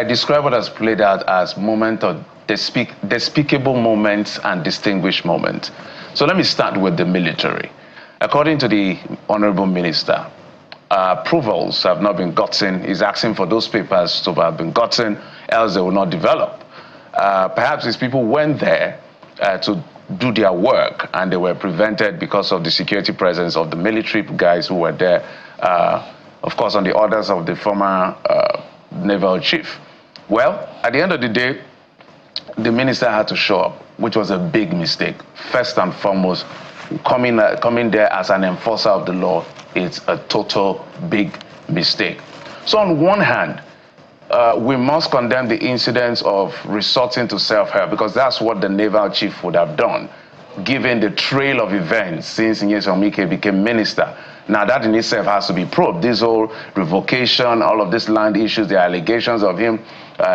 I describe what has played out as moment of despicable moments and distinguished moments. So let me start with the military. According to the Honorable Minister, approvals have not been gotten. He's asking for those papers to have been gotten, else they will not develop. Perhaps these people went there to do their work, and they were prevented because of the security presence of the military guys who were there, of course, on the orders of the former Naval chief. Well, at the end of the day, the minister had to show up, which was a big mistake. First and foremost, coming there as an enforcer of the law, it's a total big mistake. So on one hand, we must condemn the incidents of resorting to self-help, because that's what the Naval chief would have done, given the trail of events since Nyesom Wike became minister. Now that in itself has to be probed. This whole revocation, all of these land issues, the allegations of him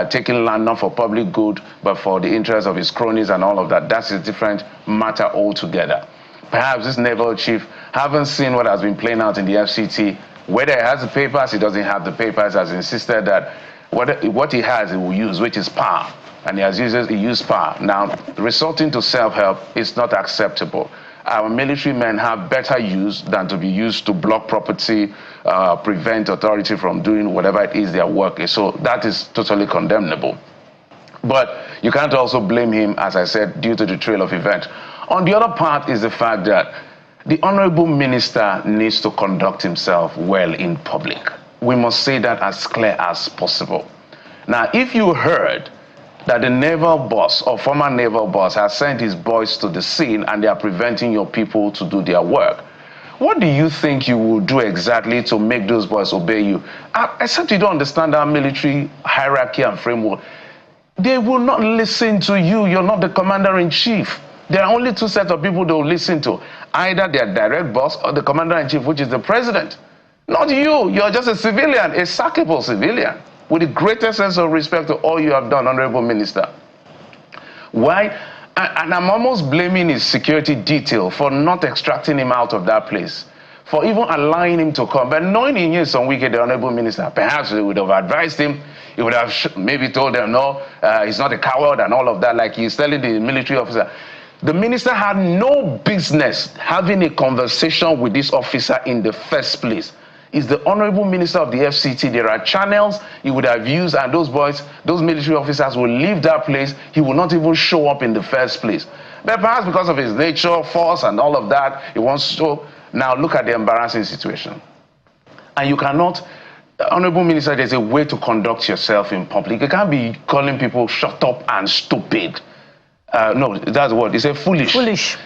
taking land not for public good, but for the interest of his cronies and all of that, that's a different matter altogether. Perhaps this Naval chief haven't seen what has been playing out in the FCT. Whether he has the papers, he doesn't have the papers, has insisted that what he has, he will use, which is power. And he has used power. Now, resorting to self-help is not acceptable. Our military men have better use than to be used to block property, prevent authority from doing whatever it is their work is. So that is totally condemnable. But you can't also blame him, as I said, due to the trail of events. On the other part is the fact that the Honorable Minister needs to conduct himself well in public. We must say that as clear as possible. Now, if you heard that the naval boss or former naval boss has sent his boys to the scene and they are preventing your people to do their work, what do you think you will do exactly to make those boys obey you? Except you don't understand our military hierarchy and framework. They will not listen to you. You're not the commander-in-chief. There are only two sets of people they will listen to. Either their direct boss or the commander-in-chief, which is the president. Not you. You're just a civilian, a sackable civilian, with the greatest sense of respect to all you have done, Honorable Minister. Why? And I'm almost blaming his security detail for not extracting him out of that place, for even allowing him to come. But knowing he knew some wicked, the Honorable Minister, perhaps they would have advised him. He would have maybe told them, no, he's not a coward and all of that, like he's telling the military officer. The minister had no business having a conversation with this officer in the first place. Is the Honorable Minister of the FCT. There are channels he would have used, and those boys, those military officers will leave that place. He will not even show up in the first place. But perhaps because of his nature, force, and all of that, he wants to. Now look at the embarrassing situation. And you cannot, Honorable Minister, there's a way to conduct yourself in public. You can't be calling people shut up and stupid. No, that's what he said, foolish. Foolish.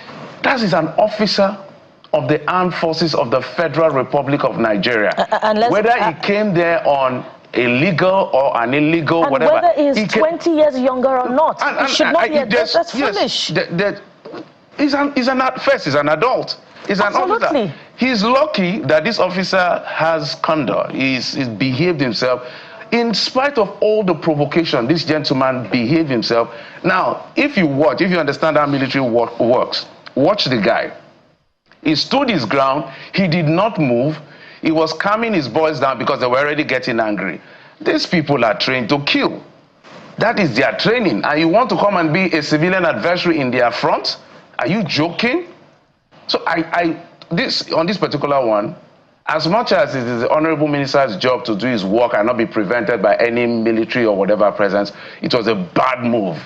That is an officer of the armed forces of the Federal Republic of Nigeria. Whether he came there on a legal or an illegal, and whatever. Whether he's 20 years younger or not, he should not be. That's foolish. He's an adult. He's an officer. He's lucky that this officer has conduct. He's behaved himself. In spite of all the provocation, this gentleman behaved himself. Now, if you understand how military works, watch the guy. He stood his ground. He did not move. He was calming his boys down because they were already getting angry. These people are trained to kill. That is their training. And you want to come and be a civilian adversary in their front? Are you joking? So on this particular one, as much as it is the Honorable Minister's job to do his work and not be prevented by any military or whatever presence, it was a bad move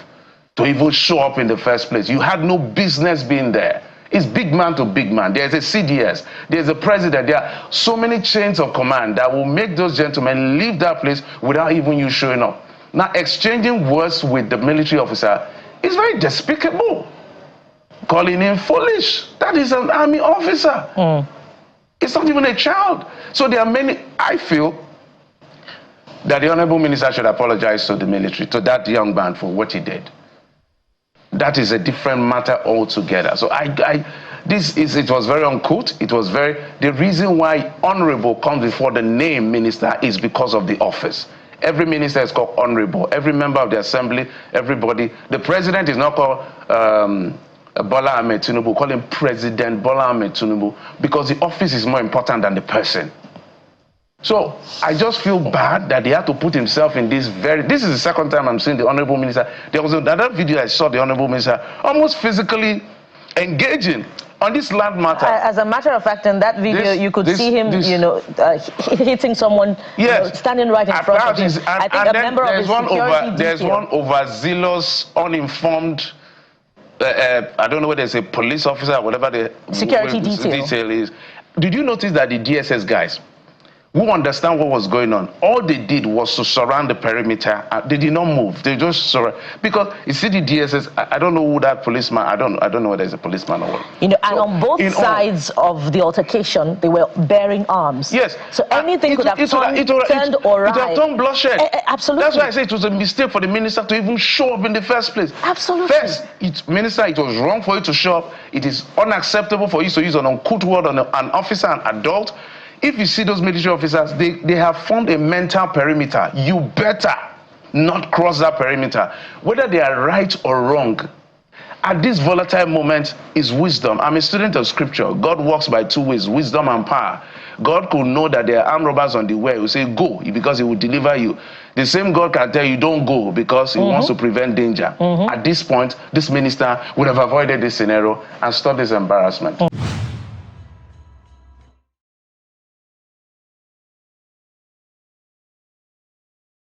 to even show up in the first place. You had no business being there. It's big man to big man. There's a CDS. There's a president. There are so many chains of command that will make those gentlemen leave that place without even you showing up. Now, exchanging words with the military officer is very despicable. Calling him foolish. That is an army officer. It's not even a child. So there are many, I feel, that the Honorable Minister should apologize to the military, to that young man, for what he did. That is a different matter altogether. So it was very uncouth. The reason why honorable comes before the name minister is because of the office. Every minister is called honorable. Every member of the assembly, everybody. The president is not called Bola Ahmed Tinubu. Call him President Bola Ahmed Tinubu, because the office is more important than the person. So I just feel bad that he had to put himself in this this is the second time I'm seeing the Honorable Minister. There was another video I saw the Honorable Minister almost physically engaging on this land matter. As a matter of fact, in that video, you could see him, hitting someone, standing right in front of him. I think a member of his security detail. There's one overzealous, uninformed, I don't know whether it's a police officer or whatever the security detail is. Did you notice that the DSS guys, who understand what was going on, all they did was to surround the perimeter. They did not move. They just surround, because you see the DSS. I don't know who that policeman. I don't know whether it's a policeman or what. And on both sides of the altercation, they were bearing arms. Yes. So anything could have turned or it would have turned bloodshed. Absolutely. That's why I say it was a mistake for the minister to even show up in the first place. Absolutely. First, minister, it was wrong for you to show up. It is unacceptable for you to use an uncouth word on an officer, an adult. If you see those military officers, they have formed a mental perimeter. You better not cross that perimeter. Whether they are right or wrong, at this volatile moment is wisdom. I'm a student of scripture. God works by two ways, wisdom and power. God could know that there are armed robbers on the way. He will say, go, because he will deliver you. The same God can tell you, don't go, because he wants to prevent danger. At this point, this minister would have avoided this scenario and stopped this embarrassment.